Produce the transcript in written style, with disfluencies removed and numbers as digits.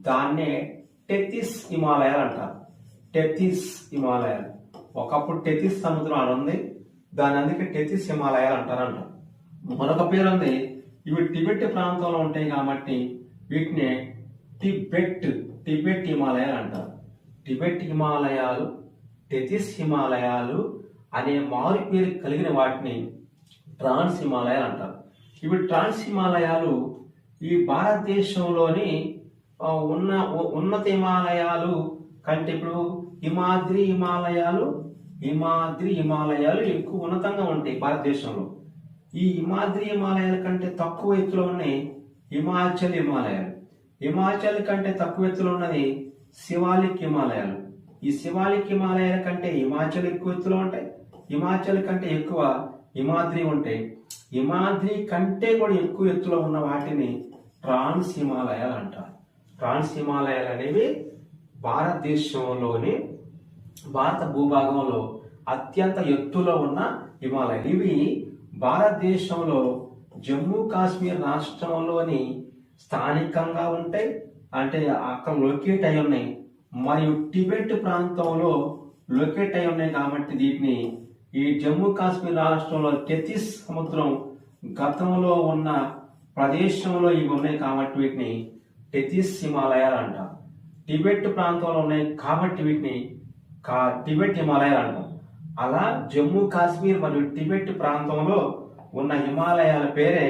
దాన్నే టెథిస్ హిమాలయాలు అంటారు. టెథిస్ హిమాలయాలు. ఒకప్పుడు టెథిస్ సముద్రం అని ఉంది, దాని అందుకే టెథిస్ హిమాలయాలు అంటారంట. మరొక పేరు ఉంది, ఇవి టిబెట్ ప్రాంతంలో ఉంటాయి కాబట్టి వీటిని టిబెట్ హిమాలయాలు అంటారు. టిబెట్ హిమాలయాలు, టెథిస్ హిమాలయాలు అనే మారు పేరు కలిగిన వాటిని ట్రాన్స్ హిమాలయాలు అంటారు. ఇవి ట్రాన్స్ హిమాలయాలు ఈ భారతదేశంలోని ఉన్నత హిమాలయాలు కంటే ఇప్పుడు హిమాద్రి హిమాలయాలు ఎక్కువ ఉన్నతంగా ఉంటాయి భారతదేశంలో. ఈ హిమాద్రి హిమాలయాల కంటే తక్కువ ఎత్తులో ఉన్నాయి హిమాచల్ హిమాలయాలు. హిమాచల్ కంటే తక్కువ ఎత్తులో ఉన్నది శివాలిక్ హిమాలయాలు. ఈ శివాలిక్ హిమాలయాల కంటే హిమాచల్ ఎక్కువ ఎత్తులో ఉంటాయి, హిమాచల్ కంటే ఎక్కువ హిమాద్రి ఉంటాయి. హిమాద్రి కంటే కూడా ఎక్కువ ఎత్తులో ఉన్న వాటిని ట్రాన్స్ హిమాలయాలు అంటారు. ట్రాన్స్ హిమాలయాలు అనేవి భారతదేశంలోని భారత భూభాగంలో అత్యంత ఎత్తులో ఉన్న హిమాలయాలు. ఇవి భారతదేశంలో జమ్మూ కాశ్మీర్ రాష్ట్రంలోని స్థానికంగా ఉంటాయి, అంటే అక్కడ లొకేట్ అయి ఉన్నాయి, మరియు టిబెట్ ప్రాంతంలో లొకేట్ అయి ఉన్నాయి. కాబట్టి వీటిని ఈ జమ్మూ కాశ్మీర్ రాష్ట్రంలో టెథిస్ సముద్రం గతంలో ఉన్న ప్రదేశంలో ఇవి ఉన్నాయి కాబట్టి వీటిని టెథిస్ హిమాలయాలు అంటారు. టిబెట్ ప్రాంతంలో ఉన్నాయి కాబట్టి వీటిని టిబెట్ హిమాలయాలు అంటాం. అలా జమ్మూ కాశ్మీర్ మరియు టిబెట్ ప్రాంతంలో ఉన్న హిమాలయాల పేరే